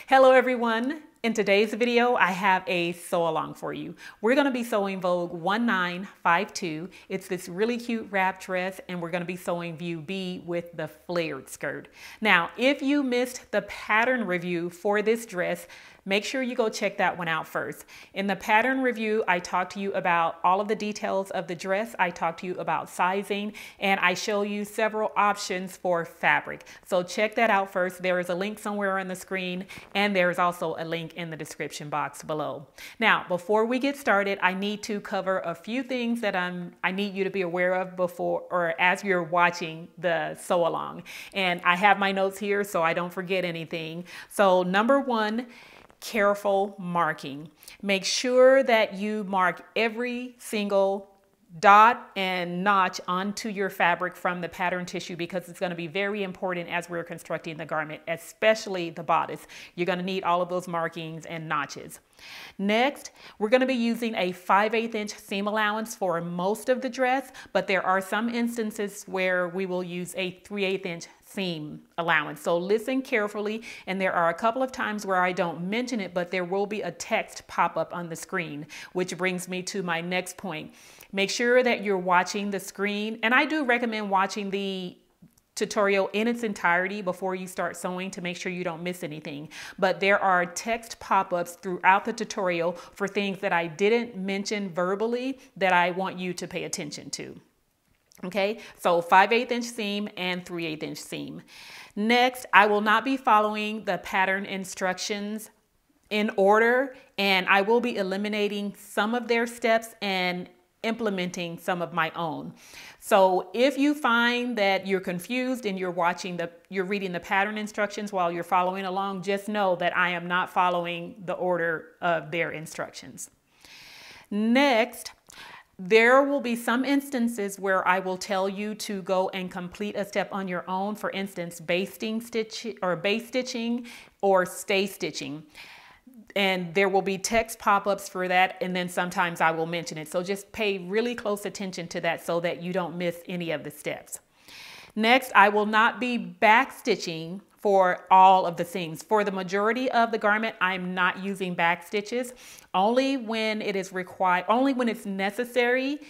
Hello everyone. In today's video, I have a sew along for you. We're going to be sewing Vogue 1952. It's this really cute wrap dress, and we're going to be sewing view B with the flared skirt. Now, if you missed the pattern review for this dress, make sure you go check that one out first. In the pattern review, I talked to you about all of the details of the dress. I talked to you about sizing, and I show you several options for fabric. So check that out first. There is a link somewhere on the screen, and there's also a link in the description box below. Now, before we get started, I need to cover a few things that I need you to be aware of before or as you're watching the sew along. And I have my notes here so I don't forget anything. So number one, careful marking. Make sure that you mark every single dot and notch onto your fabric from the pattern tissue, because it's going to be very important as we're constructing the garment, especially the bodice. You're going to need all of those markings and notches. Next, we're going to be using a 5/8 inch seam allowance for most of the dress, but there are some instances where we will use a 3/8 inch seam allowance. So listen carefully, and there are a couple of times where I don't mention it, but there will be a text pop up on the screen, which brings me to my next point. Make sure that you're watching the screen, and I do recommend watching the tutorial in its entirety before you start sewing to make sure you don't miss anything. But there are text pop-ups throughout the tutorial for things that I didn't mention verbally that I want you to pay attention to. Okay, so 5/8 inch seam and 3/8 inch seam. Next, I will not be following the pattern instructions in order, and I will be eliminating some of their steps and implementing some of my own. So if you find that you're confused and you're reading the pattern instructions while you're following along, just know that I am not following the order of their instructions. Next, there will be some instances where I will tell you to go and complete a step on your own. For instance, base stitching or stay stitching. And there will be text pop-ups for that, and then sometimes I will mention it. So just pay really close attention to that so that you don't miss any of the steps. Next, I will not be back stitching for all of the seams. For the majority of the garment, I'm not using back stitches. Only when it is required, only when it's necessary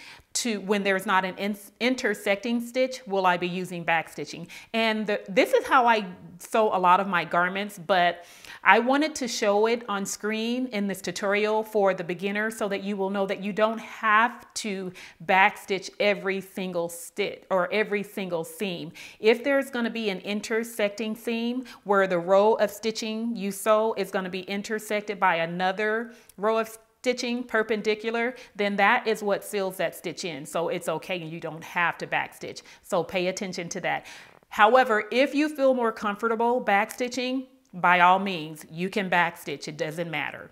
when there's not an intersecting stitch will I be using back stitching. And this is how I sew a lot of my garments, but I wanted to show it on screen in this tutorial for the beginner so that you will know that you don't have to back stitch every single stitch or every single seam. If there's going to be an intersecting seam where the row of stitching you sew is going to be intersected by another row of stitching perpendicular, then that is what seals that stitch in. So it's okay, and you don't have to back stitch. So pay attention to that. However, if you feel more comfortable back stitching, by all means, you can back stitch. It doesn't matter.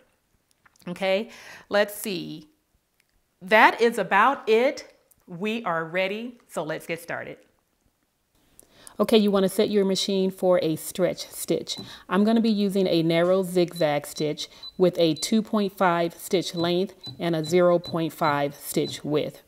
Okay, let's see. That is about it. We are ready. So let's get started. Okay, you want to set your machine for a stretch stitch. I'm going to be using a narrow zigzag stitch with a 2.5 stitch length and a 0.5 stitch width.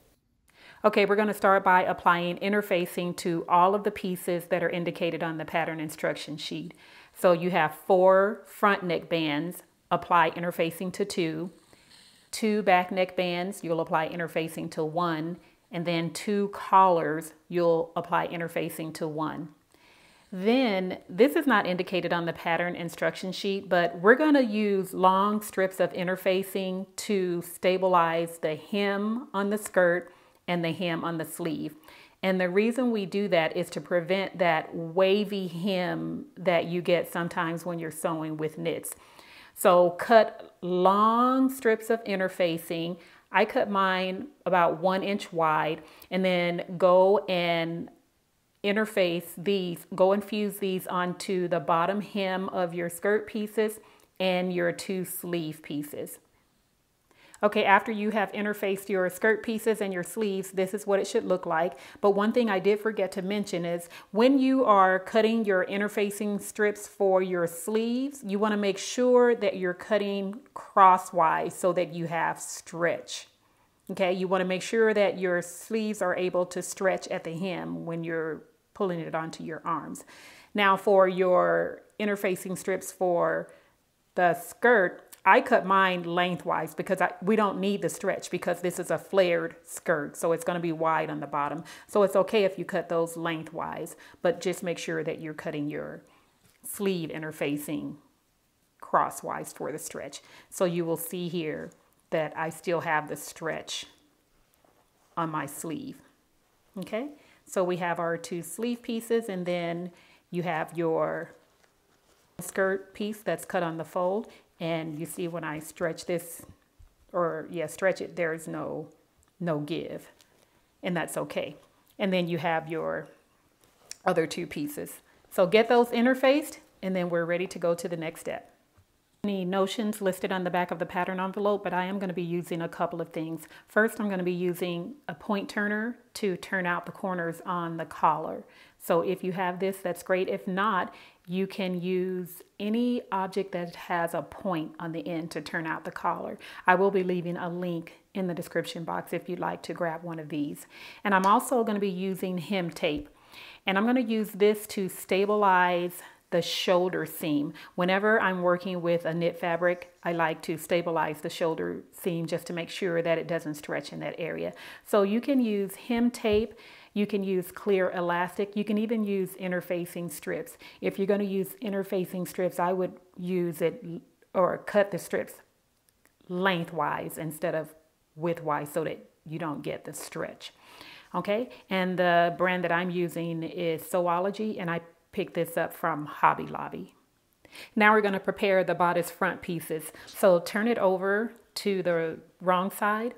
Okay, we're going to start by applying interfacing to all of the pieces that are indicated on the pattern instruction sheet. So you have 4 front neck bands, apply interfacing to 2. 2 back neck bands, you'll apply interfacing to 1. And then 2 collars, you'll apply interfacing to 1. Then, this is not indicated on the pattern instruction sheet, but we're going to use long strips of interfacing to stabilize the hem on the skirt and the hem on the sleeve. And the reason we do that is to prevent that wavy hem that you get sometimes when you're sewing with knits. So cut long strips of interfacing. I cut mine about 1 inch wide, and then go and fuse these onto the bottom hem of your skirt pieces and your 2 sleeve pieces. Okay, after you have interfaced your skirt pieces and your sleeves, this is what it should look like. But one thing I did forget to mention is when you are cutting your interfacing strips for your sleeves, you want to make sure that you're cutting crosswise so that you have stretch. Okay, you want to make sure that your sleeves are able to stretch at the hem when you're pulling it onto your arms. Now for your interfacing strips for the skirt, I cut mine lengthwise because we don't need the stretch because this is a flared skirt. So it's going to be wide on the bottom. So it's okay if you cut those lengthwise, but just make sure that you're cutting your sleeve interfacing crosswise for the stretch. So you will see here that I still have the stretch on my sleeve. Okay, so we have our two sleeve pieces, and then you have your skirt piece that's cut on the fold. And you see when I stretch this, or stretch it, there's no give, and that's okay. And then you have your other two pieces. So get those interfaced, and then we're ready to go to the next step. Any notions listed on the back of the pattern envelope, but I am going to be using a couple of things. First, I'm going to be using a point turner to turn out the corners on the collar. So if you have this, that's great. If not, you can use any object that has a point on the end to turn out the collar. I will be leaving a link in the description box if you'd like to grab one of these. And I'm also going to be using hem tape. And I'm going to use this to stabilize the shoulder seam. Whenever I'm working with a knit fabric, I like to stabilize the shoulder seam just to make sure that it doesn't stretch in that area. So you can use hem tape, you can use clear elastic, you can even use interfacing strips. If you're going to use interfacing strips, I would use it or cut the strips lengthwise instead of widthwise so that you don't get the stretch. Okay, and the brand that I'm using is Sewology, and I picked this up from Hobby Lobby. Now we're going to prepare the bodice front pieces. So turn it over to the wrong side.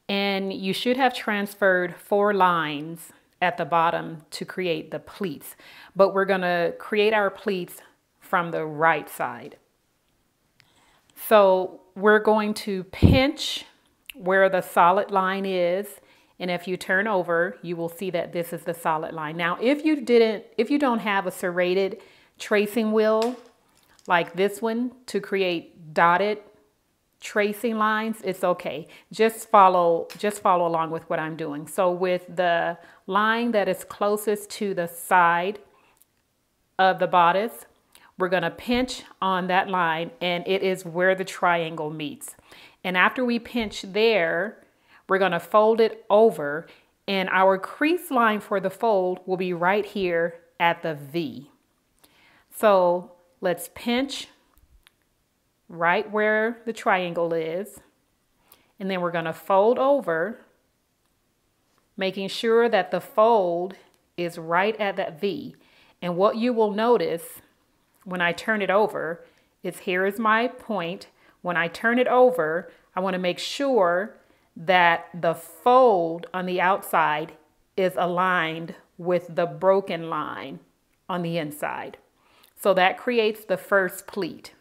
And you should have transferred 4 lines at the bottom to create the pleats. But we're going to create our pleats from the right side. So we're going to pinch where the solid line is. And if you turn over, you will see that this is the solid line. Now, if you don't have a serrated tracing wheel like this one to create dotted tracing lines, it's okay. Just follow along with what I'm doing. So with the line that is closest to the side of the bodice, we're going to pinch on that line, and it is where the triangle meets. And after we pinch there, we're going to fold it over, and our crease line for the fold will be right here at the V. So let's pinch right where the triangle is, and then we're going to fold over, making sure that the fold is right at that V. And what you will notice when I turn it over is here is my point. When I turn it over, I want to make sure that the fold on the outside is aligned with the broken line on the inside. So that creates the first pleat.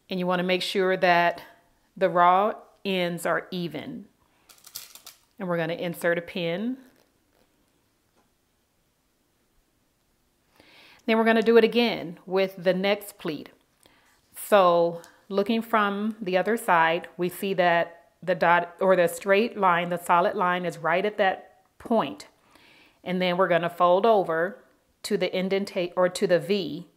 And you want to make sure that the raw ends are even. And we're going to insert a pin. Then we're going to do it again with the next pleat. So looking from the other side, we see that the dot or the straight line, the solid line is right at that point. And then we're going to fold over to the indentation or to the V.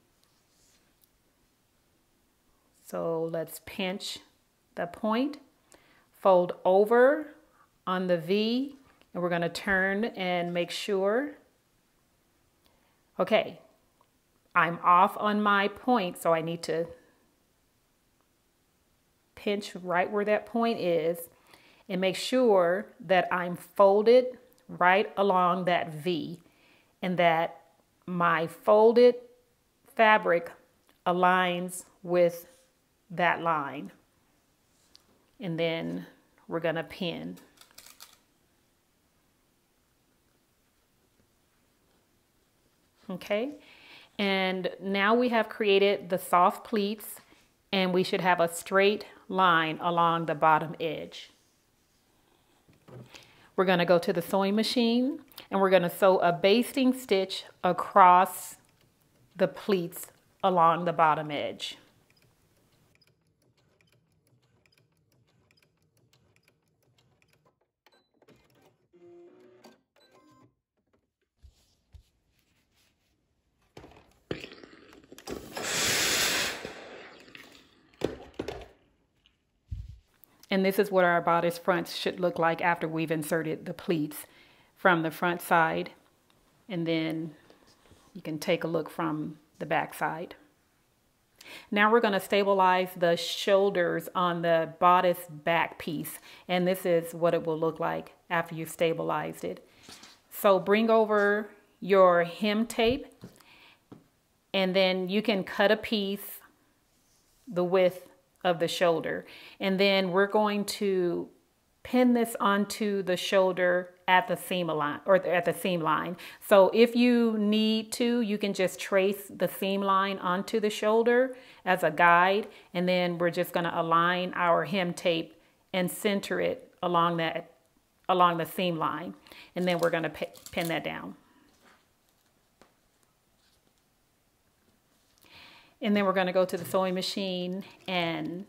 So let's pinch the point, fold over on the V, and we're going to turn and make sure. Okay, I'm off on my point, so I need to pinch right where that point is and make sure that I'm folded right along that V and that my folded fabric aligns with that line. And then we're going to pin. Okay, and now we have created the soft pleats, and we should have a straight line along the bottom edge. We're going to go to the sewing machine, and we're going to sew a basting stitch across the pleats along the bottom edge. And this is what our bodice fronts should look like after we've inserted the pleats from the front side. And then you can take a look from the back side. Now we're going to stabilize the shoulders on the bodice back piece. And this is what it will look like after you've stabilized it. So bring over your hem tape, and then you can cut a piece the width of the shoulder. And then we're going to pin this onto the shoulder at the seam line, or at the seam line. So if you need to, you can just trace the seam line onto the shoulder as a guide, and then we're just going to align our hem tape and center it along the seam line, and then we're going to pin that down. And then we're going to go to the sewing machine and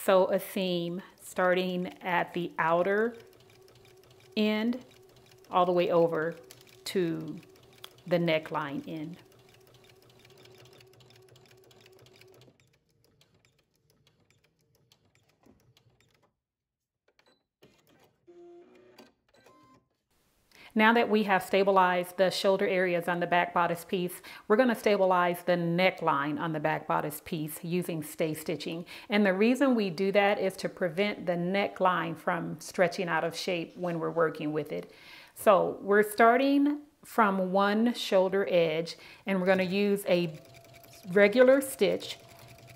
sew a seam starting at the outer end all the way over to the neckline end. Now that we have stabilized the shoulder areas on the back bodice piece, we're going to stabilize the neckline on the back bodice piece using stay stitching. And the reason we do that is to prevent the neckline from stretching out of shape when we're working with it. So we're starting from one shoulder edge, and we're going to use a regular stitch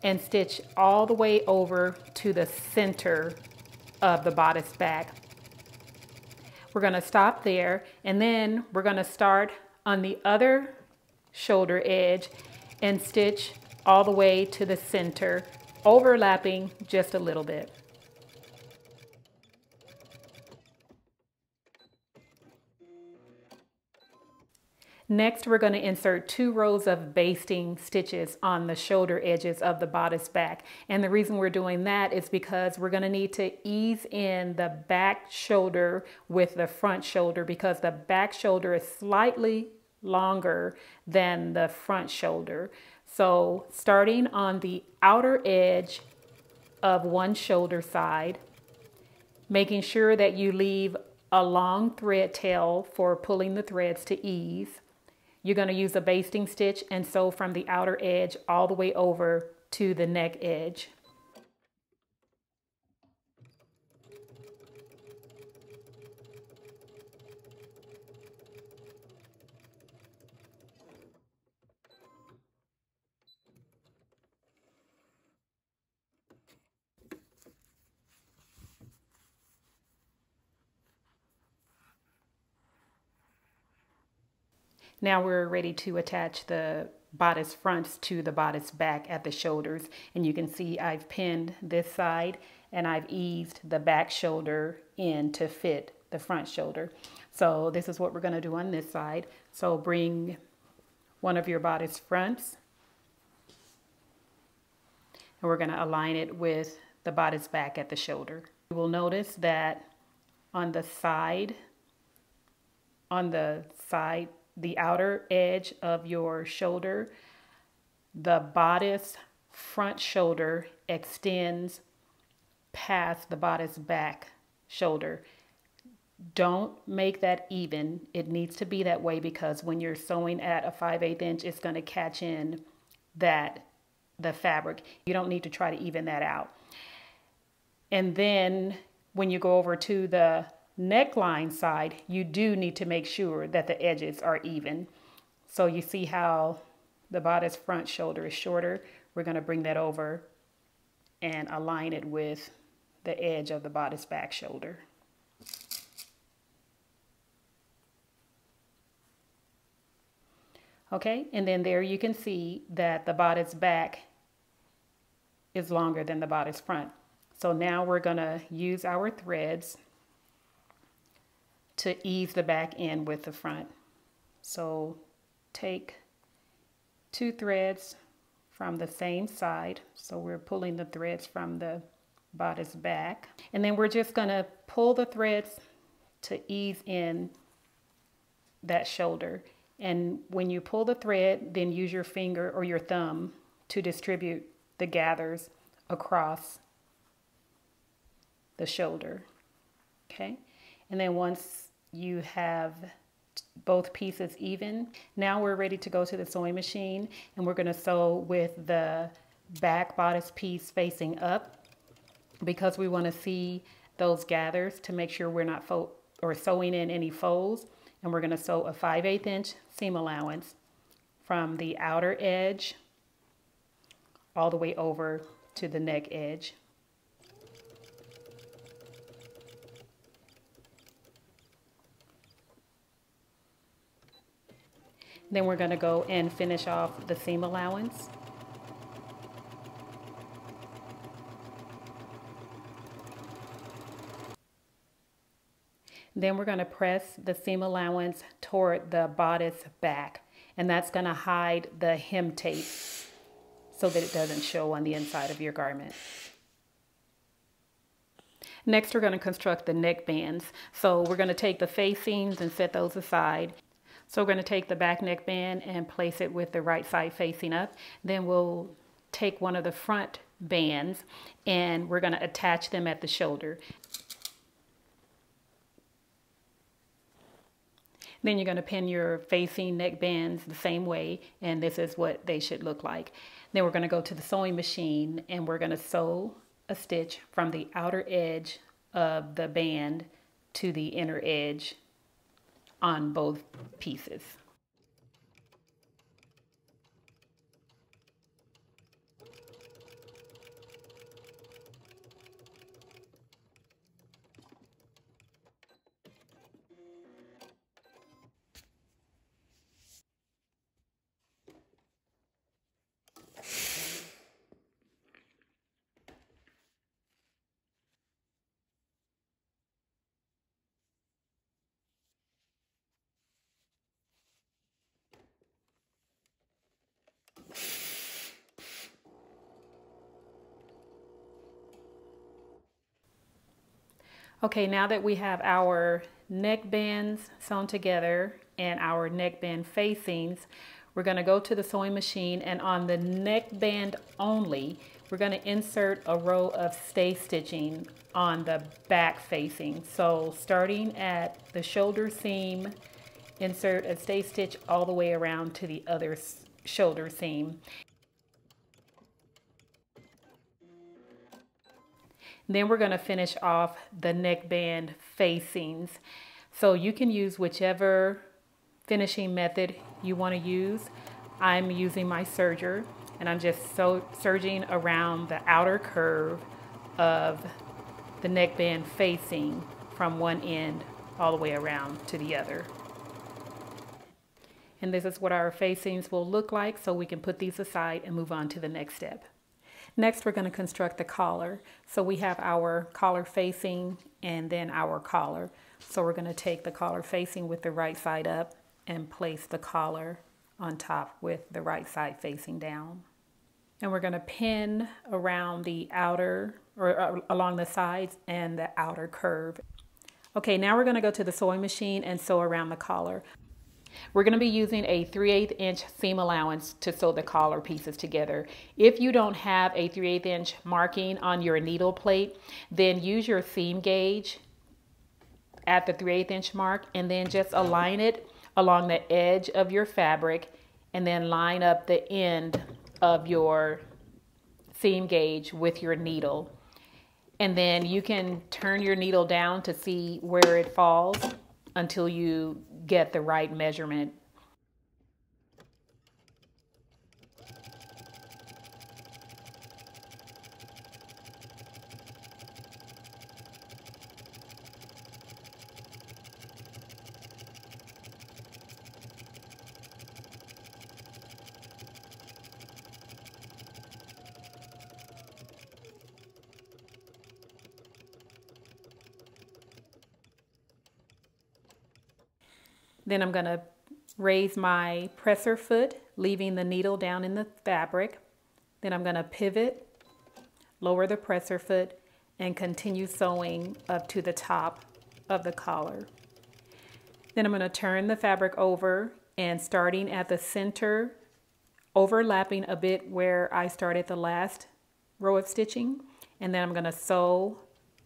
and stitch all the way over to the center of the bodice back. We're going to stop there, and then we're going to start on the other shoulder edge and stitch all the way to the center, overlapping just a little bit. Next, we're going to insert 2 rows of basting stitches on the shoulder edges of the bodice back. And the reason we're doing that is because we're going to need to ease in the back shoulder with the front shoulder, because the back shoulder is slightly longer than the front shoulder. So starting on the outer edge of one shoulder side, making sure that you leave a long thread tail for pulling the threads to ease. You're going to use a basting stitch and sew from the outer edge all the way over to the neck edge. Now we're ready to attach the bodice fronts to the bodice back at the shoulders. And you can see I've pinned this side and I've eased the back shoulder in to fit the front shoulder. So this is what we're going to do on this side. So bring one of your bodice fronts, and we're going to align it with the bodice back at the shoulder. You will notice that on the outer edge of your shoulder, the bodice front shoulder extends past the bodice back shoulder. Don't make that even. It needs to be that way because when you're sewing at a 5/8 inch, it's going to catch in the fabric. You don't need to try to even that out. And then when you go over to the neckline side, you do need to make sure that the edges are even. So you see how the bodice front shoulder is shorter. We're going to bring that over and align it with the edge of the bodice back shoulder. Okay, and then there you can see that the bodice back is longer than the bodice front. So now we're going to use our threads to ease the back end with the front. So take 2 threads from the same side. So we're pulling the threads from the bodice back. And then we're just going to pull the threads to ease in that shoulder. And when you pull the thread, then use your finger or your thumb to distribute the gathers across the shoulder. Okay, and then once you have both pieces even, now we're ready to go to the sewing machine, and we're going to sew with the back bodice piece facing up, because we want to see those gathers to make sure we're not sewing in any folds. And we're going to sew a 5/8 inch seam allowance from the outer edge all the way over to the neck edge. Then we're going to go and finish off the seam allowance. Then we're going to press the seam allowance toward the bodice back, and that's going to hide the hem tape so that it doesn't show on the inside of your garment. Next, we're going to construct the neck bands. So we're going to take the facings and set those aside. So we're going to take the back neck band and place it with the right side facing up. Then we'll take one of the front bands and we're going to attach them at the shoulder. Then you're going to pin your facing neck bands the same way, and this is what they should look like. Then we're going to go to the sewing machine and we're going to sew a stitch from the outer edge of the band to the inner edge on both pieces. Okay, now that we have our neck bands sewn together and our neck band facings, we're going to go to the sewing machine, and on the neck band only, we're going to insert a row of stay stitching on the back facing. So starting at the shoulder seam, insert a stay stitch all the way around to the other shoulder seam. Then we're going to finish off the neckband facings. So you can use whichever finishing method you want to use. I'm using my serger, and I'm just serging around the outer curve of the neckband facing from one end all the way around to the other. And this is what our facings will look like, so we can put these aside and move on to the next step. Next, we're going to construct the collar. So we have our collar facing and then our collar. So we're going to take the collar facing with the right side up and place the collar on top with the right side facing down. And we're going to pin around the outer, or along the sides and the outer curve. Okay, now we're going to go to the sewing machine and sew around the collar. We're going to be using a 3/8 inch seam allowance to sew the collar pieces together. If you don't have a 3/8 inch marking on your needle plate, then use your seam gauge at the 3/8 inch mark and then just align it along the edge of your fabric and then line up the end of your seam gauge with your needle. And then you can turn your needle down to see where it falls until you get the right measurement. Then I'm going to raise my presser foot, leaving the needle down in the fabric. Then I'm going to pivot, lower the presser foot, and continue sewing up to the top of the collar. Then I'm going to turn the fabric over and starting at the center, overlapping a bit where I started the last row of stitching. And then I'm going to sew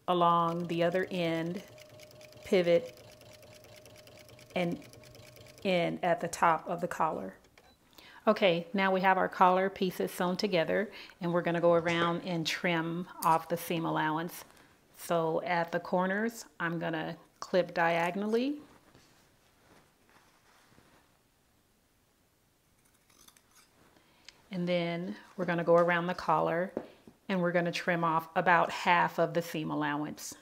along the other end, pivot, and end at the top of the collar. Okay, now we have our collar pieces sewn together, and we're going to go around and trim off the seam allowance. So at the corners, I'm going to clip diagonally. And then we're going to go around the collar, and we're going to trim off about half of the seam allowance.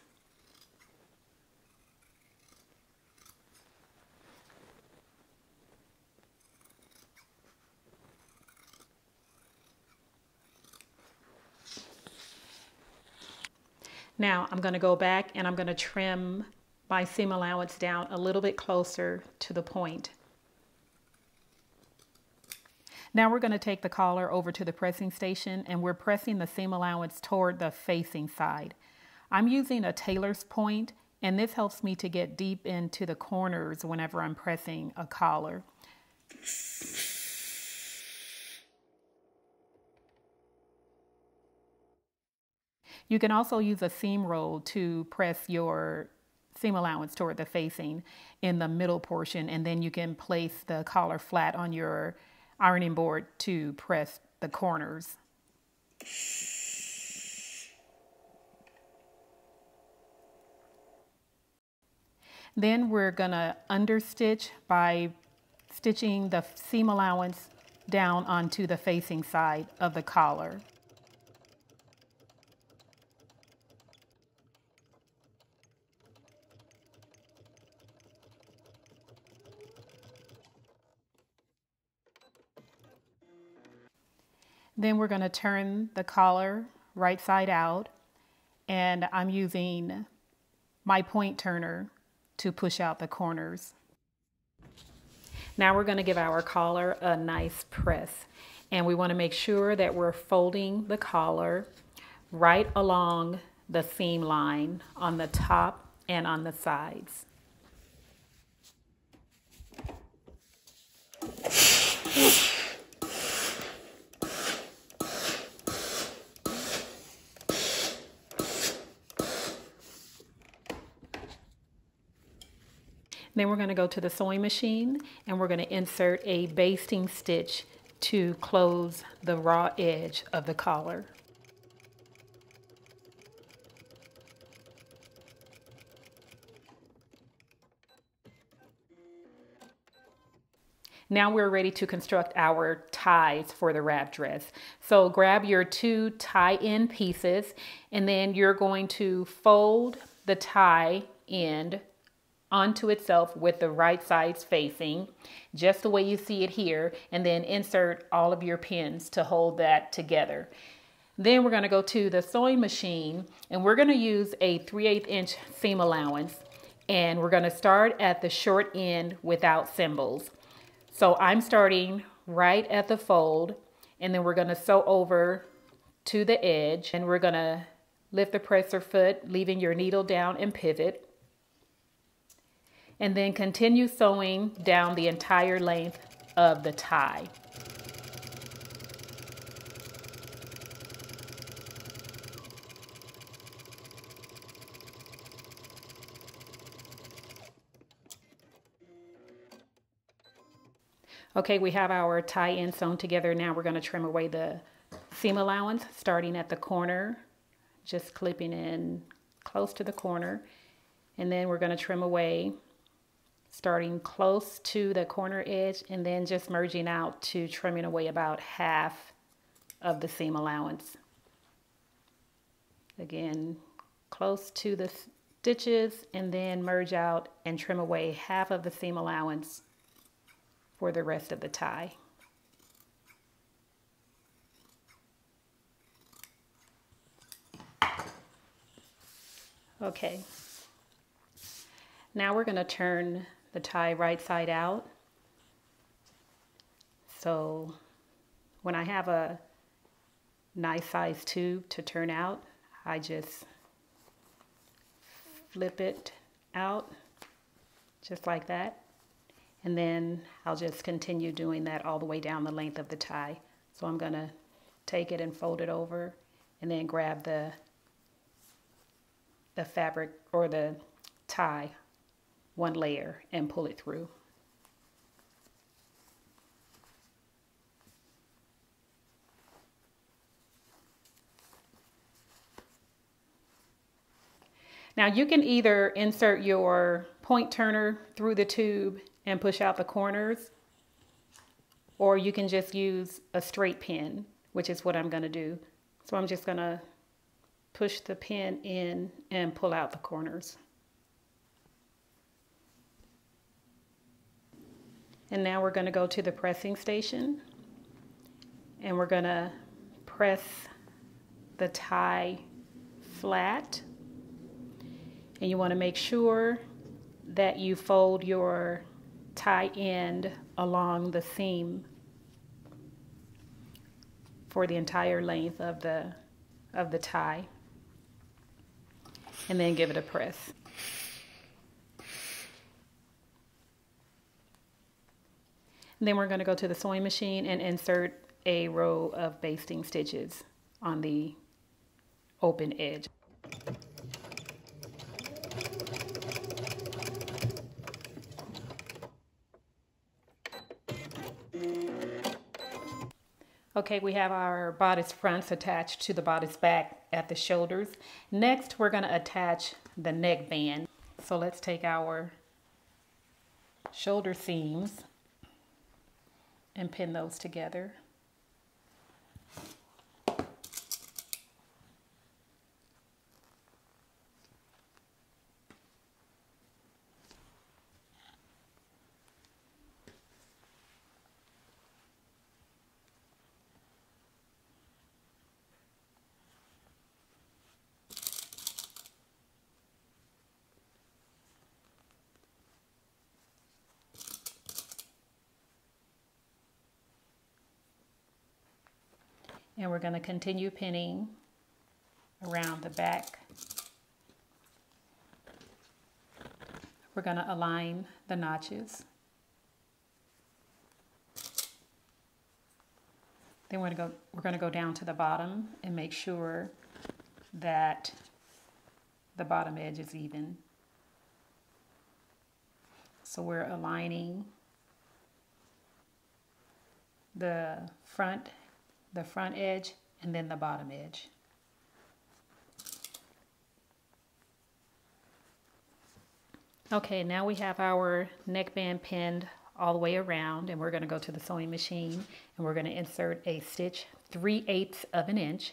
Now I'm going to go back and I'm going to trim my seam allowance down a little bit closer to the point. Now we're going to take the collar over to the pressing station, and we're pressing the seam allowance toward the facing side. I'm using a tailor's point, and this helps me to get deep into the corners whenever I'm pressing a collar. You can also use a seam roll to press your seam allowance toward the facing in the middle portion, and then you can place the collar flat on your ironing board to press the corners. Then we're gonna understitch by stitching the seam allowance down onto the facing side of the collar. Then we're going to turn the collar right side out, and I'm using my point turner to push out the corners. Now we're going to give our collar a nice press, and we want to make sure that we're folding the collar right along the seam line on the top and on the sides. Then we're going to go to the sewing machine, and we're going to insert a basting stitch to close the raw edge of the collar. Now we're ready to construct our ties for the wrap dress. So grab your 2 tie-in pieces, and then you're going to fold the tie end onto itself with the right sides facing, just the way you see it here, and then insert all of your pins to hold that together. Then we're going to go to the sewing machine, and we're going to use a 3/8 inch seam allowance, and we're going to start at the short end without symbols. So I'm starting right at the fold, and then we're going to sew over to the edge, and we're going to lift the presser foot, leaving your needle down and pivot. And then continue sewing down the entire length of the tie. Okay, we have our tie-in sewn together. Now we're going to trim away the seam allowance, starting at the corner, just clipping in close to the corner. And then we're going to trim away, starting close to the corner edge, and then just merging out to trimming away about half of the seam allowance. Again, close to the stitches, and then merge out and trim away half of the seam allowance for the rest of the tie. Okay, now we're going to turn the tie right side out. So when I have a nice size tube to turn out, I just flip it out just like that. And then I'll just continue doing that all the way down the length of the tie. So I'm going to take it and fold it over, and then grab the the fabric or the tie one layer and pull it through. Now you can either insert your point turner through the tube and push out the corners, or you can just use a straight pin, which is what I'm going to do. So I'm just going to push the pin in and pull out the corners. And now we're going to go to the pressing station and we're going to press the tie flat. And you want to make sure that you fold your tie end along the seam for the entire length of the tie, and then give it a press. And then we're going to go to the sewing machine and insert a row of basting stitches on the open edge. Okay, we have our bodice fronts attached to the bodice back at the shoulders. Next, we're going to attach the neckband. So let's take our shoulder seams and pin those together. And we're going to continue pinning around the back. We're going to align the notches. Then we're going to go down to the bottom and make sure that the bottom edge is even. So we're aligning the front edge and then the bottom edge. Okay, now we have our neckband pinned all the way around, and we're going to go to the sewing machine and we're going to insert a stitch 3/8 of an inch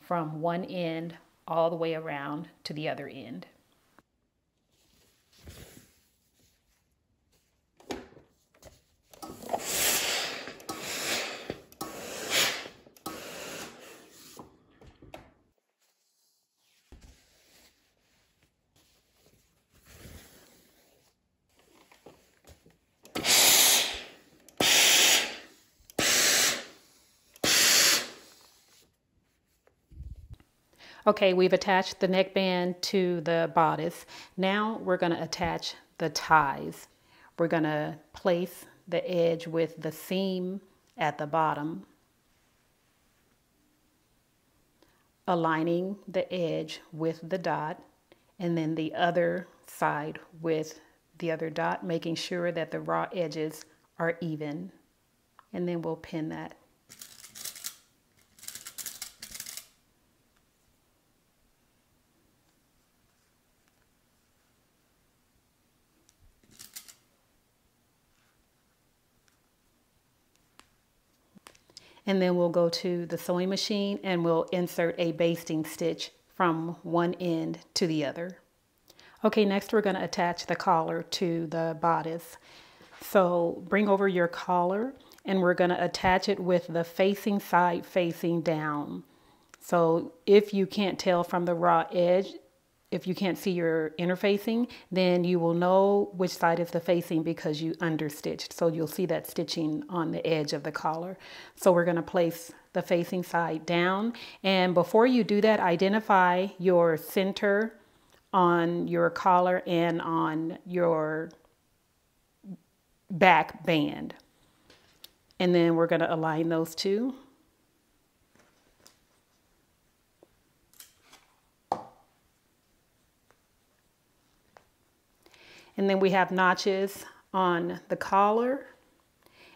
from one end all the way around to the other end. Okay, we've attached the neckband to the bodice. Now we're going to attach the ties. We're going to place the edge with the seam at the bottom, aligning the edge with the dot, and then the other side with the other dot, making sure that the raw edges are even. And then we'll pin that. And then we'll go to the sewing machine and we'll insert a basting stitch from one end to the other. Okay, next we're going to attach the collar to the bodice. So bring over your collar and we're going to attach it with the facing side facing down. So if you can't tell from the raw edge, if you can't see your interfacing, then you will know which side is the facing because you understitched. So you'll see that stitching on the edge of the collar. So we're going to place the facing side down. And before you do that, identify your center on your collar and on your back band. And then we're going to align those two. And then we have notches on the collar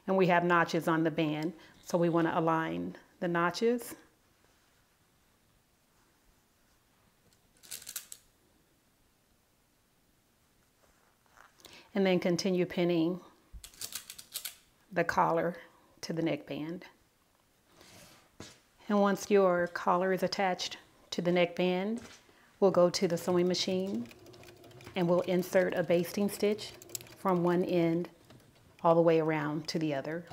and we have notches on the band. So we want to align the notches. And then continue pinning the collar to the neckband. And once your collar is attached to the neckband, we'll go to the sewing machine and we'll insert a basting stitch from one end all the way around to the other.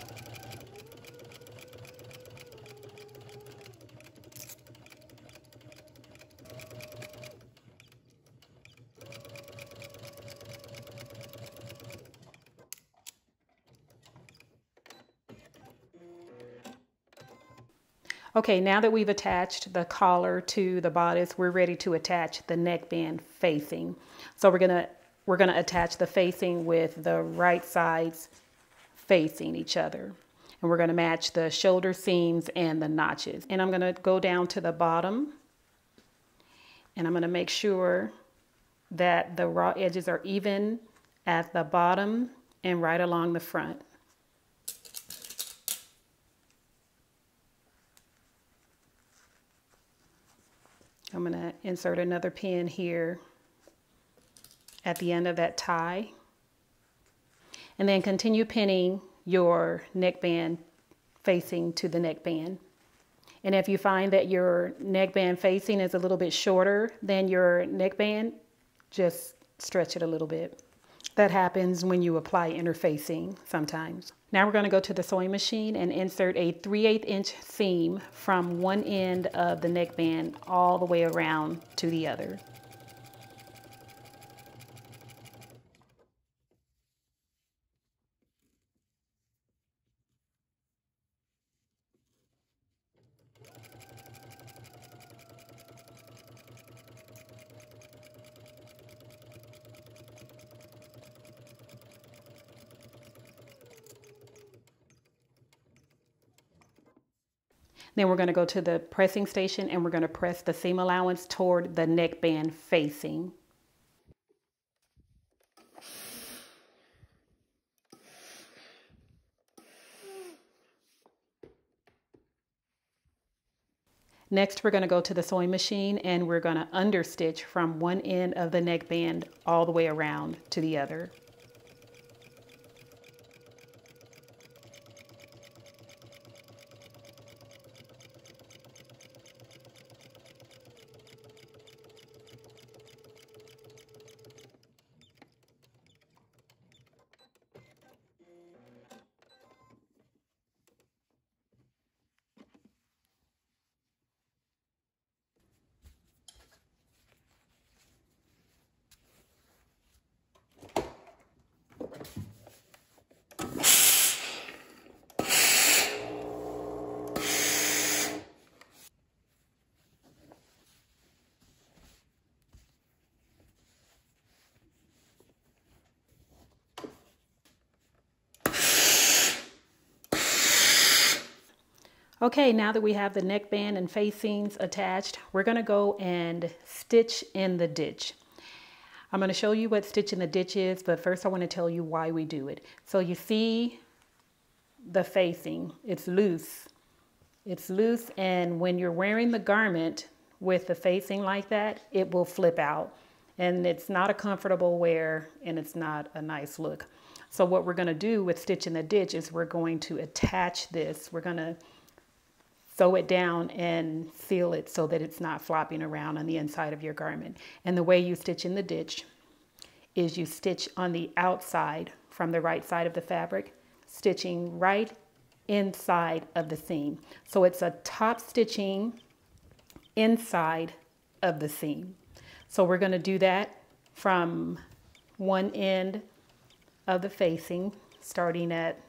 Okay, now that we've attached the collar to the bodice, we're ready to attach the neckband facing. So we're gonna attach the facing with the right sides facing each other. And we're gonna match the shoulder seams and the notches. And I'm gonna go down to the bottom and I'm gonna make sure that the raw edges are even at the bottom and right along the front. I'm going to insert another pin here at the end of that tie. And then continue pinning your neckband facing to the neckband. And if you find that your neckband facing is a little bit shorter than your neckband, just stretch it a little bit. That happens when you apply interfacing sometimes. Now we're going to go to the sewing machine and insert a 3/8 inch seam from one end of the neckband all the way around to the other. Then we're going to go to the pressing station and we're going to press the seam allowance toward the neckband facing. Next, we're going to go to the sewing machine and we're going to understitch from one end of the neckband all the way around to the other. Okay, now that we have the neckband and facings attached, we're going to go and stitch in the ditch. I'm going to show you what stitch in the ditch is, but first I want to tell you why we do it. So you see the facing, it's loose. It's loose, and when you're wearing the garment with the facing like that, it will flip out. And it's not a comfortable wear, and it's not a nice look. So what we're going to do with stitch in the ditch is we're going to attach this. We're going to sew it down and seal it so that it's not flopping around on the inside of your garment. And the way you stitch in the ditch is you stitch on the outside from the right side of the fabric, stitching right inside of the seam. So it's a top stitching inside of the seam. So we're going to do that from one end of the facing, starting at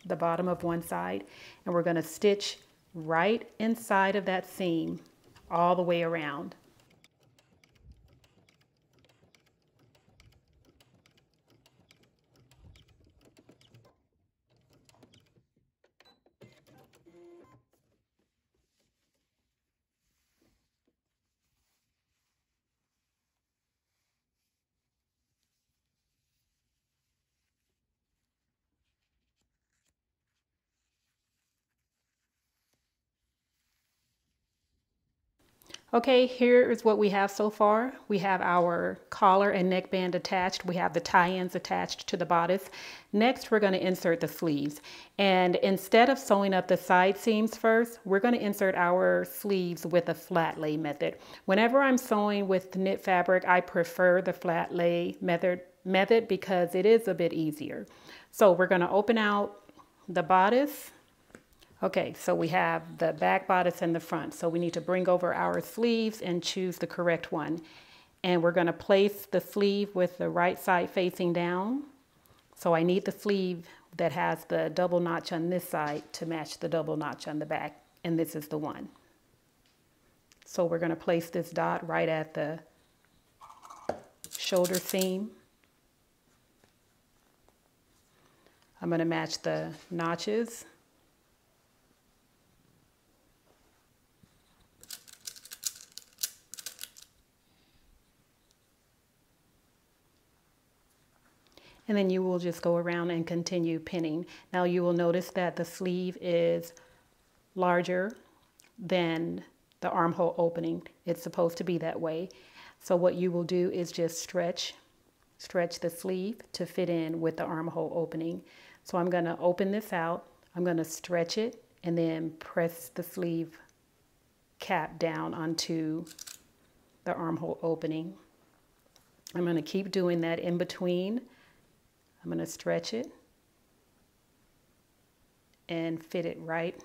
the bottom of one side, and we're going to stitch right inside of that seam all the way around. Okay, here is what we have so far. We have our collar and neckband attached. We have the tie-ins attached to the bodice. Next, we're going to insert the sleeves. And instead of sewing up the side seams first, we're going to insert our sleeves with a flat lay method. Whenever I'm sewing with knit fabric, I prefer the flat lay method because it is a bit easier. So we're going to open out the bodice. Okay, so we have the back bodice and the front. So we need to bring over our sleeves and choose the correct one. And we're going to place the sleeve with the right side facing down. So I need the sleeve that has the double notch on this side to match the double notch on the back. And this is the one. So we're going to place this dot right at the shoulder seam. I'm going to match the notches. And then you will just go around and continue pinning. Now you will notice that the sleeve is larger than the armhole opening. It's supposed to be that way. So what you will do is just stretch the sleeve to fit in with the armhole opening. So I'm going to open this out. I'm going to stretch it and then press the sleeve cap down onto the armhole opening. I'm going to keep doing that in between. I'm going to stretch it and fit it right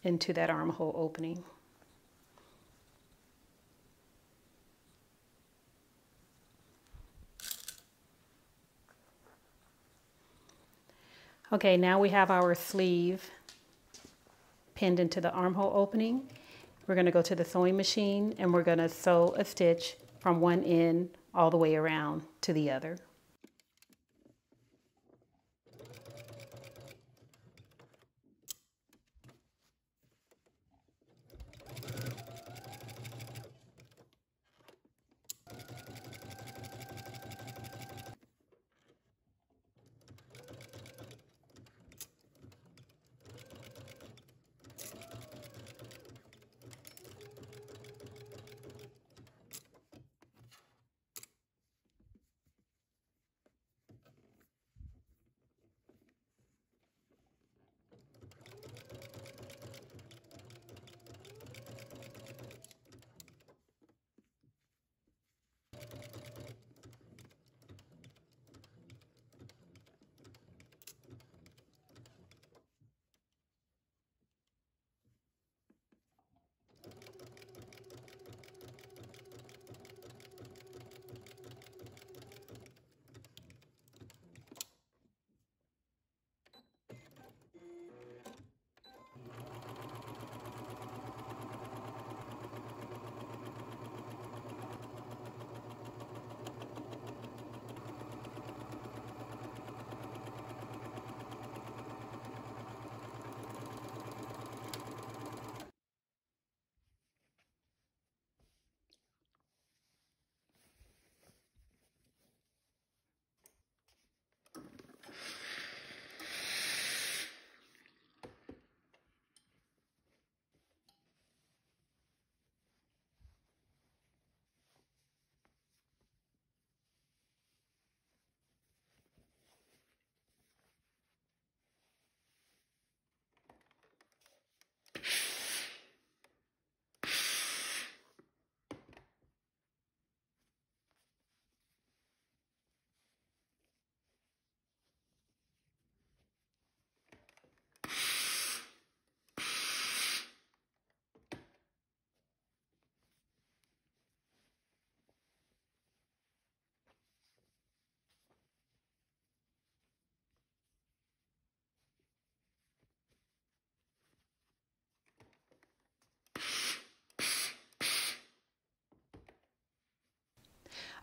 into that armhole opening. Okay, now we have our sleeve pinned into the armhole opening. We're going to go to the sewing machine and we're going to sew a stitch from one end all the way around to the other.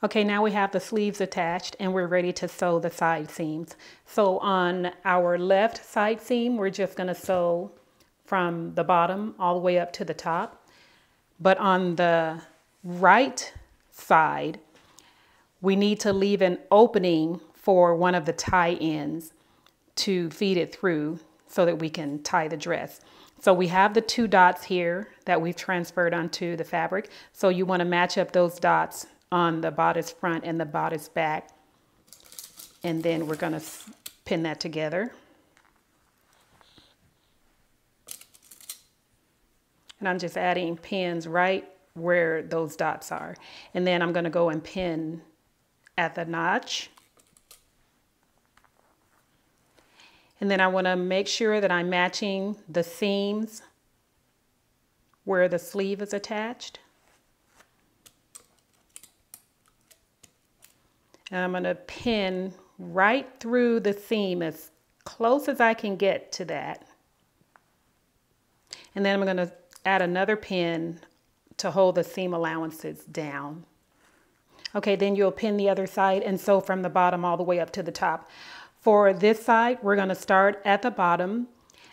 Okay, now we have the sleeves attached and we're ready to sew the side seams. So on our left side seam, we're just going to sew from the bottom all the way up to the top. But on the right side, we need to leave an opening for one of the tie ends to feed it through so that we can tie the dress. So we have the 2 dots here that we've transferred onto the fabric. So you want to match up those dots on the bodice front and the bodice back. And then we're going to pin that together. And I'm just adding pins right where those dots are. And then I'm going to go and pin at the notch. And then I want to make sure that I'm matching the seams where the sleeve is attached. And I'm going to pin right through the seam as close as I can get to that. And then I'm going to add another pin to hold the seam allowances down. Okay, then you'll pin the other side and sew from the bottom all the way up to the top. For this side, we're going to start at the bottom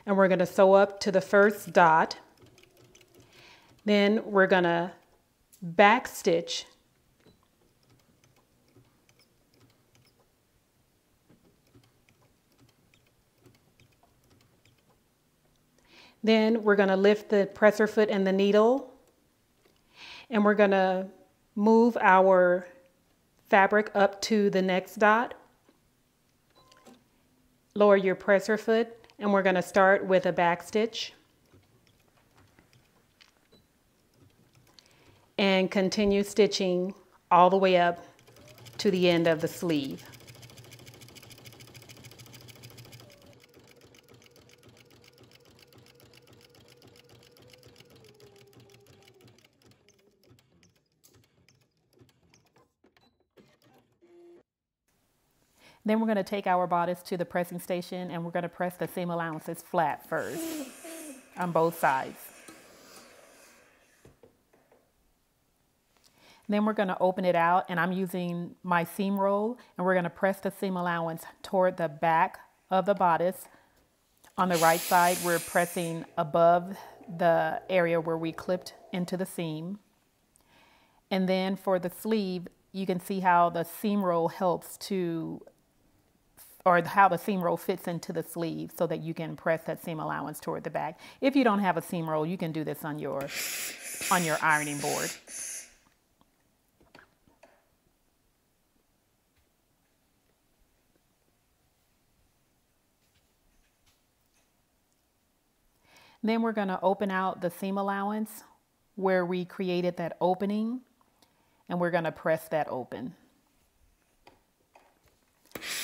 and we're going to sew up to the first dot. Then we're going to back stitch Then we're going to lift the presser foot and the needle, and we're going to move our fabric up to the next dot. Lower your presser foot, and we're going to start with a back stitch and continue stitching all the way up to the end of the sleeve. Then we're going to take our bodice to the pressing station and we're going to press the seam allowances flat first on both sides. Then we're going to open it out, and I'm using my seam roll, and we're going to press the seam allowance toward the back of the bodice. On the right side, we're pressing above the area where we clipped into the seam. And then for the sleeve, you can see how the seam roll helps to, or how the seam roll fits into the sleeve so that you can press that seam allowance toward the back. If you don't have a seam roll, you can do this on your ironing board. Then we're going to open out the seam allowance where we created that opening, and we're going to press that open.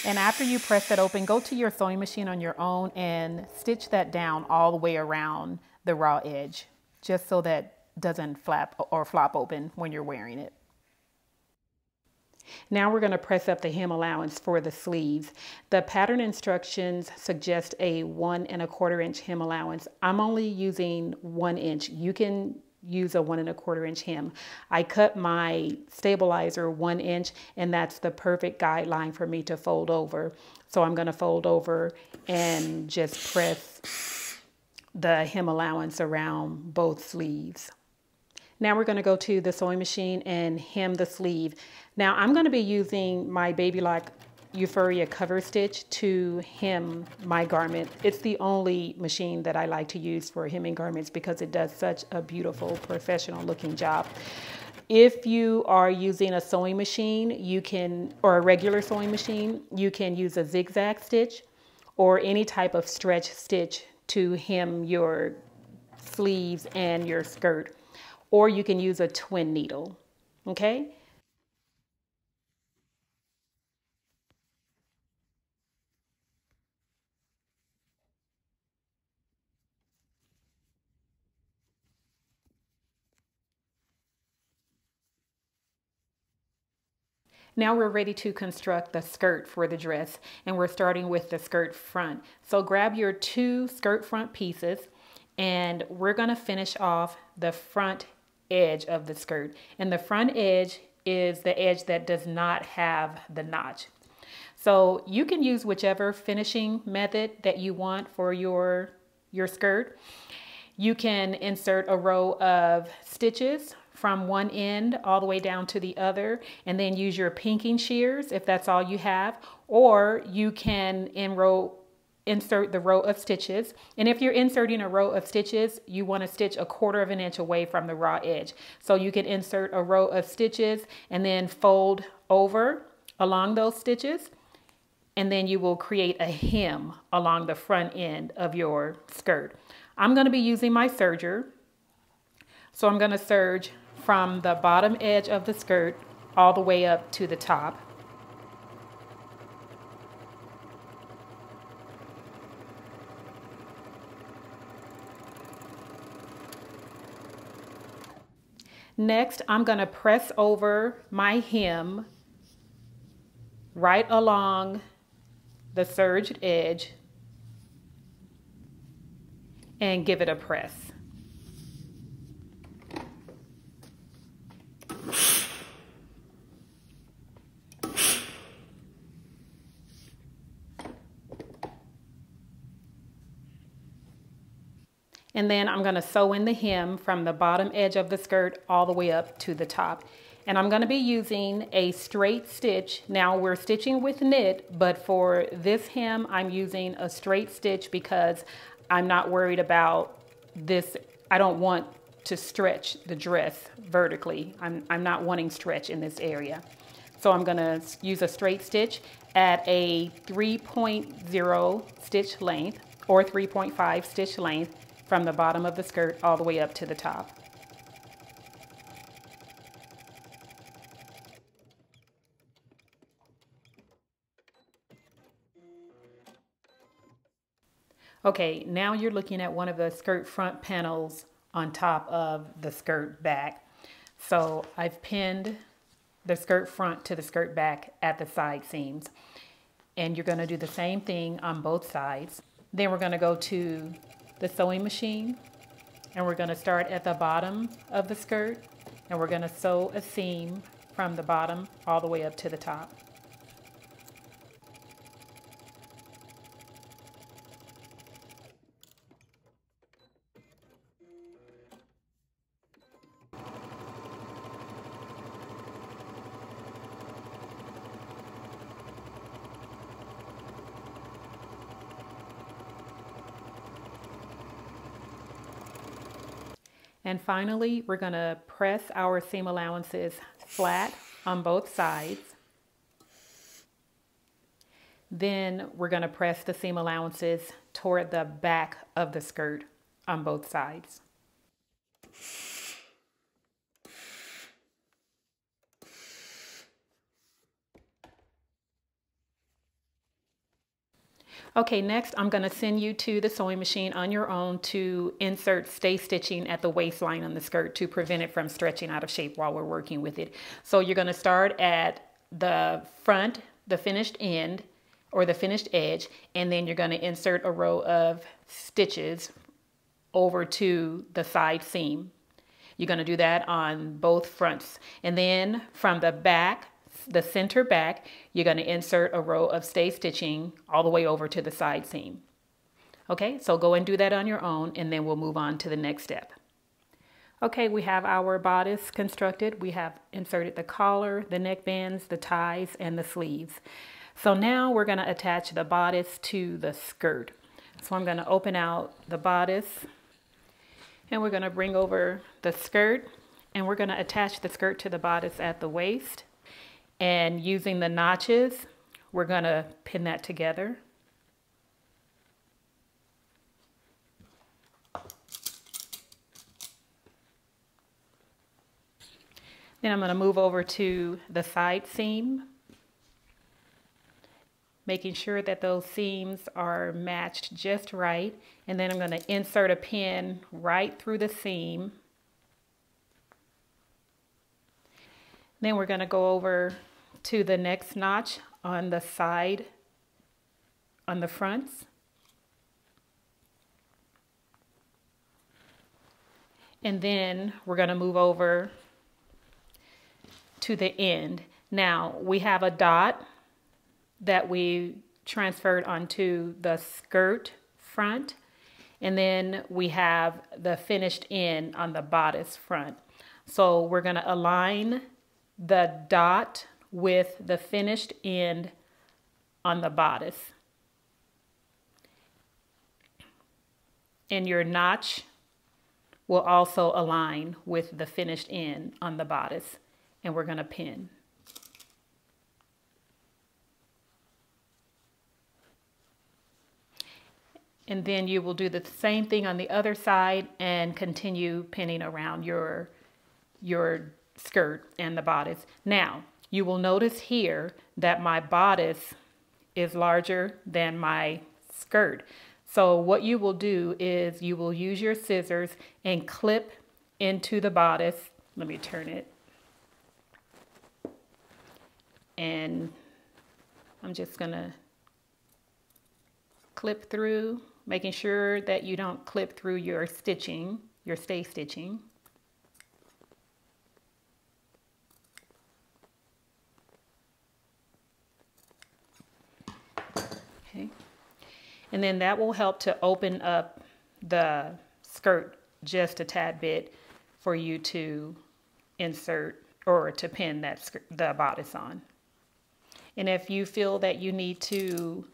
And after you press that open, go to your sewing machine on your own and stitch that down all the way around the raw edge, just so that doesn't flap or flop open when you're wearing it. Now we're going to press up the hem allowance for the sleeves. The pattern instructions suggest a 1 1/4 inch hem allowance. I'm only using 1 inch. You can use a 1 1/4 inch hem. I cut my stabilizer 1 inch, and that's the perfect guideline for me to fold over. So I'm going to fold over and just press the hem allowance around both sleeves. Now we're going to go to the sewing machine and hem the sleeve. Now I'm going to be using my Baby Lock Euphoria cover stitch to hem my garment. It's the only machine that I like to use for hemming garments because it does such a beautiful, professional looking job. If you are using a sewing machine, or a regular sewing machine, you can use a zigzag stitch or any type of stretch stitch to hem your sleeves and your skirt. Or you can use a twin needle, okay? Now we're ready to construct the skirt for the dress, and we're starting with the skirt front. So grab your 2 skirt front pieces, and we're gonna finish off the front edge of the skirt. And the front edge is the edge that does not have the notch. So you can use whichever finishing method that you want for your skirt. You can insert a row of stitches from one end all the way down to the other, and then use your pinking shears if that's all you have, or you can insert the row of stitches. And if you're inserting a row of stitches, you want to stitch 1/4 inch away from the raw edge. So you can insert a row of stitches and then fold over along those stitches. And then you will create a hem along the front end of your skirt. I'm going to be using my serger. So I'm going to serge from the bottom edge of the skirt all the way up to the top. Next, I'm going to press over my hem right along the serged edge and give it a press. And then I'm going to sew in the hem from the bottom edge of the skirt all the way up to the top. And I'm going to be using a straight stitch. Now we're stitching with knit, but for this hem, I'm using a straight stitch because I'm not worried about this. I don't want to stretch the dress vertically. I'm not wanting stretch in this area. So I'm going to use a straight stitch at a 3.0 stitch length or 3.5 stitch length from the bottom of the skirt all the way up to the top. Okay, now you're looking at one of the skirt front panels on top of the skirt back. So I've pinned the skirt front to the skirt back at the side seams. And you're going to do the same thing on both sides. Then we're going to go to the sewing machine and we're going to start at the bottom of the skirt and we're going to sew a seam from the bottom all the way up to the top. And finally, we're going to press our seam allowances flat on both sides. Then we're going to press the seam allowances toward the back of the skirt on both sides. Okay, next I'm going to send you to the sewing machine on your own to insert stay stitching at the waistline on the skirt to prevent it from stretching out of shape while we're working with it. So you're going to start at the front, the finished end or the finished edge, and then you're going to insert a row of stitches over to the side seam. You're going to do that on both fronts. And then from the back, the center back, you're going to insert a row of stay stitching all the way over to the side seam. Okay, so go and do that on your own and then we'll move on to the next step. Okay, we have our bodice constructed. We have inserted the collar, the neckbands, the ties, and the sleeves. So now we're going to attach the bodice to the skirt. So I'm going to open out the bodice and we're going to bring over the skirt and we're going to attach the skirt to the bodice at the waist. And using the notches, we're going to pin that together. Then I'm going to move over to the side seam, making sure that those seams are matched just right. And then I'm going to insert a pin right through the seam. Then we're going to go over to the next notch on the side, on the fronts. And then we're going to move over to the end. Now we have a dot that we transferred onto the skirt front, and then we have the finished end on the bodice front. So we're going to align the dot with the finished end on the bodice. And your notch will also align with the finished end on the bodice. And we're going to pin. And then you will do the same thing on the other side and continue pinning around your skirt and the bodice. Now, you will notice here that my bodice is larger than my skirt. So what you will do is you will use your scissors and clip into the bodice. Let me turn it. And I'm just gonna clip through, making sure that you don't clip through your stitching, your stay stitching. Okay. And then that will help to open up the skirt just a tad bit for you to insert or to pin the bodice on. And if you feel that you need to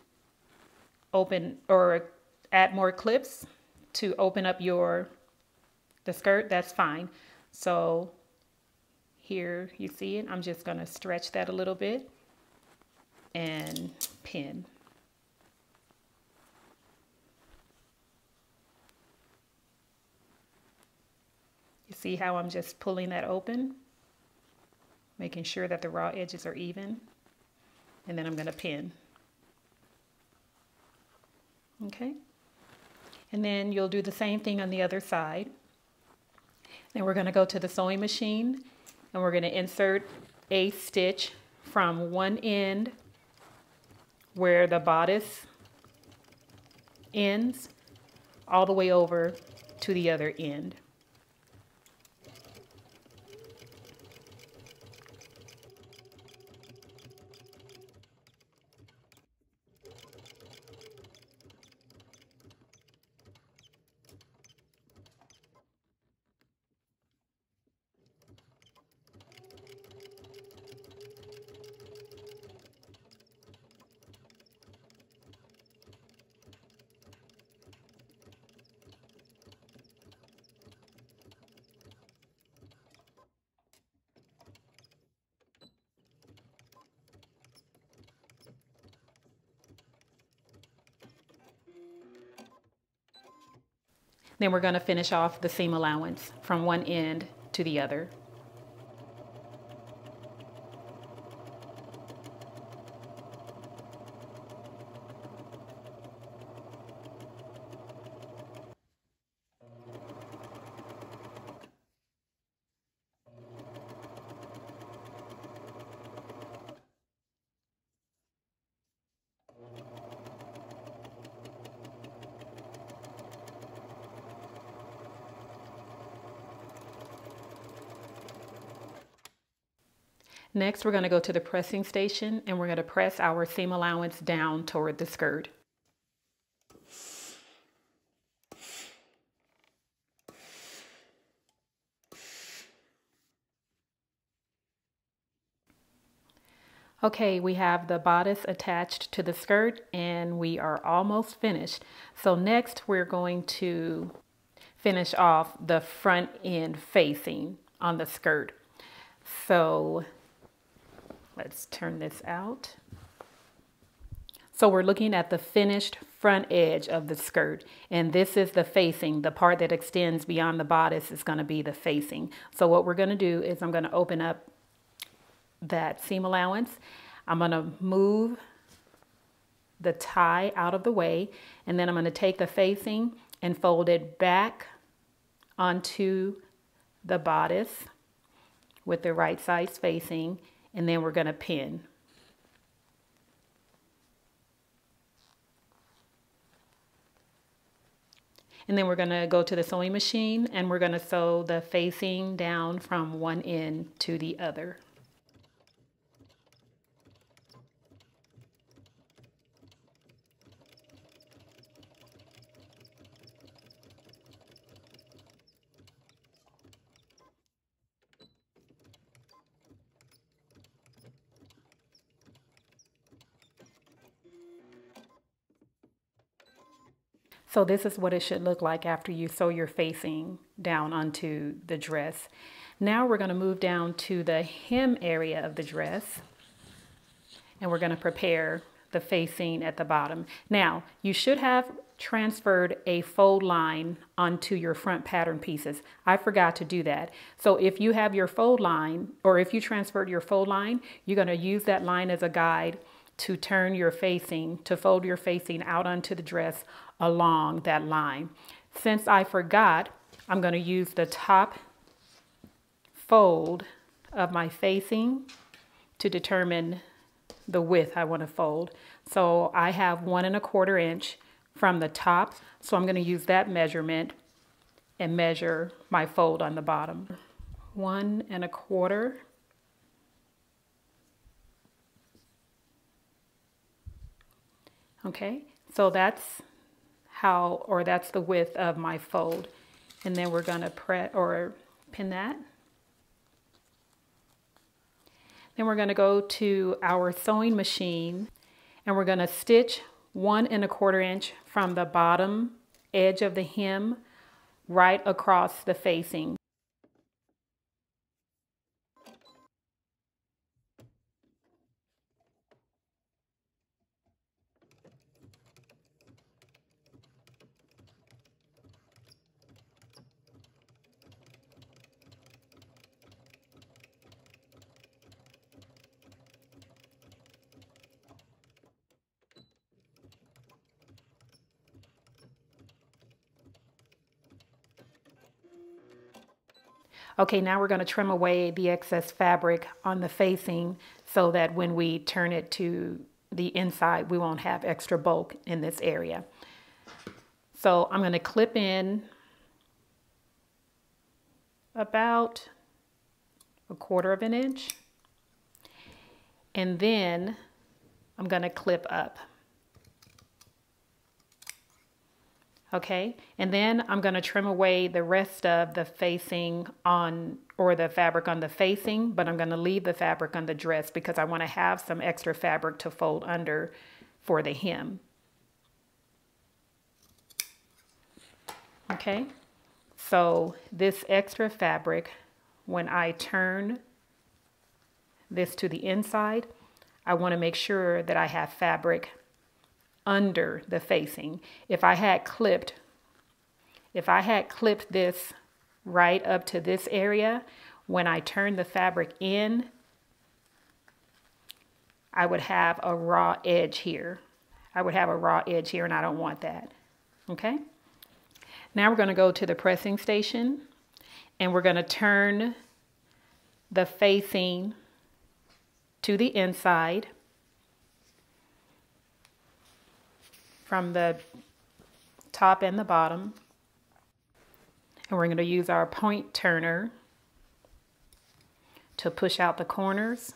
open or add more clips to open up the skirt, that's fine. So here you see it. I'm just going to stretch that a little bit and pin. You see how I'm just pulling that open, making sure that the raw edges are even, and then I'm going to pin. Okay, and then you'll do the same thing on the other side. Then we're going to go to the sewing machine and we're going to insert a stitch from one end where the bodice ends all the way over to the other end. Then we're going to finish off the seam allowance from one end to the other. Next, we're going to go to the pressing station and we're going to press our seam allowance down toward the skirt. Okay, we have the bodice attached to the skirt and we are almost finished. So next we're going to finish off the front end facing on the skirt. So let's turn this out. So we're looking at the finished front edge of the skirt, and this is the facing. The part that extends beyond the bodice is going to be the facing. So what we're going to do is I'm going to open up that seam allowance. I'm going to move the tie out of the way, and then I'm going to take the facing and fold it back onto the bodice with the right side facing, and then we're going to pin. And then we're going to go to the sewing machine and we're going to sew the facing down from one end to the other. So this is what it should look like after you sew your facing down onto the dress. Now we're going to move down to the hem area of the dress, and we're going to prepare the facing at the bottom. Now, you should have transferred a fold line onto your front pattern pieces. I forgot to do that. So if you have your fold line, or if you transferred your fold line, you're going to use that line as a guide to turn your facing, to fold your facing out onto the dress along that line. Since I forgot, I'm going to use the top fold of my facing to determine the width I want to fold. So I have 1 1/4 inch from the top. So I'm going to use that measurement and measure my fold on the bottom. 1 1/4. Okay, so that's that's the width of my fold. And then we're going to pin that. Then we're going to go to our sewing machine, and we're going to stitch 1 1/4 inch from the bottom edge of the hem right across the facing. Okay, now we're going to trim away the excess fabric on the facing so that when we turn it to the inside, we won't have extra bulk in this area. So I'm going to clip in about 1/4 inch, and then I'm going to clip up. Okay, and then I'm going to trim away the rest of the facing the fabric on the facing, but I'm going to leave the fabric on the dress because I want to have some extra fabric to fold under for the hem. Okay, so this extra fabric, when I turn this to the inside, I want to make sure that I have fabric under the facing. If I had clipped this right up to this area, when I turn the fabric in, I would have a raw edge here. And I don't want that. Okay? Now we're going to go to the pressing station, and we're going to turn the facing to the inside from the top and the bottom. And we're going to use our point turner to push out the corners.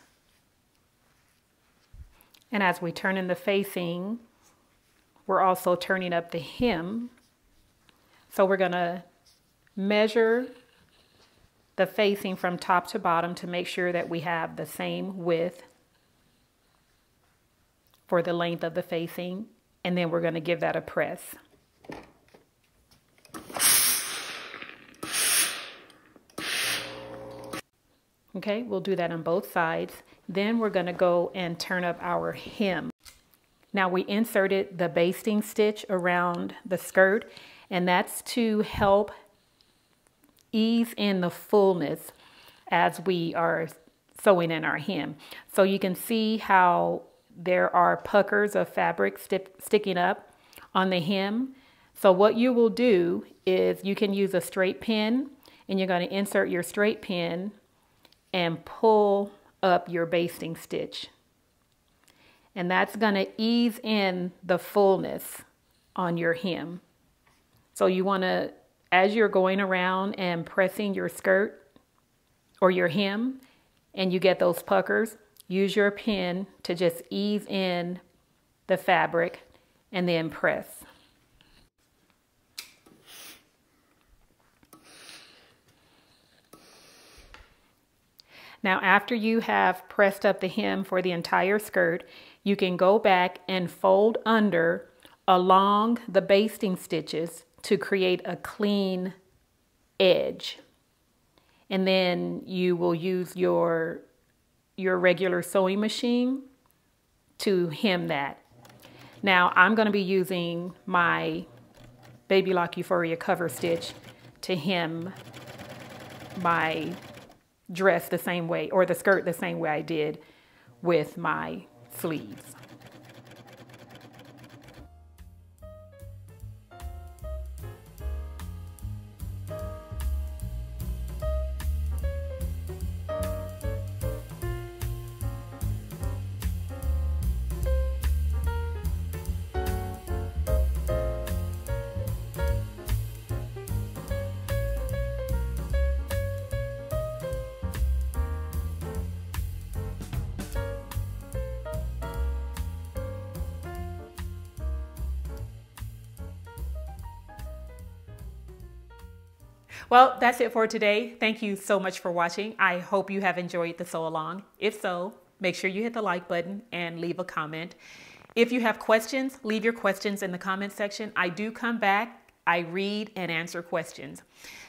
And as we turn in the facing, we're also turning up the hem. So we're going to measure the facing from top to bottom to make sure that we have the same width for the length of the facing. And then we're going to give that a press. Okay, we'll do that on both sides. Then we're going to go and turn up our hem. Now we inserted the basting stitch around the skirt, and that's to help ease in the fullness as we are sewing in our hem. So you can see how there are puckers of fabric sticking up on the hem. So what you will do is you can use a straight pin, and you're going to insert your straight pin and pull up your basting stitch. And that's going to ease in the fullness on your hem. So you want to, as you're going around and pressing your skirt or your hem and you get those puckers, use your pin to just ease in the fabric and then press. Now, after you have pressed up the hem for the entire skirt, you can go back and fold under along the basting stitches to create a clean edge. And then you will use your regular sewing machine to hem that. Now I'm going to be using my Baby Lock Euphoria cover stitch to hem my dress the same way, or the skirt the same way I did with my sleeves. Well, that's it for today. Thank you so much for watching. I hope you have enjoyed the sew along. If so, make sure you hit the like button and leave a comment. If you have questions, leave your questions in the comment section. I do come back, I read and answer questions.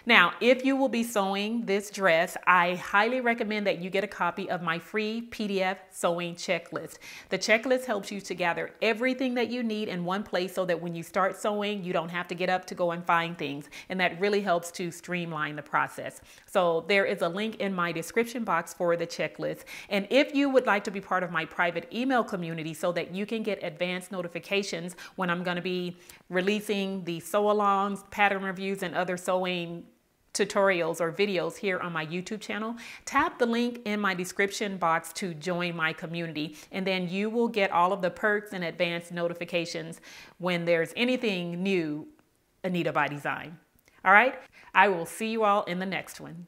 Now, if you will be sewing this dress, I highly recommend that you get a copy of my free PDF sewing checklist. The checklist helps you to gather everything that you need in one place so that when you start sewing, you don't have to get up to go and find things. And that really helps to streamline the process. So there is a link in my description box for the checklist. And if you would like to be part of my private email community so that you can get advanced notifications when I'm going to be releasing the sew-alongs, pattern reviews, and other sewing tutorials or videos here on my YouTube channel, tap the link in my description box to join my community, and then you will get all of the perks and advanced notifications when there's anything new Anita by Design. All right, I will see you all in the next one.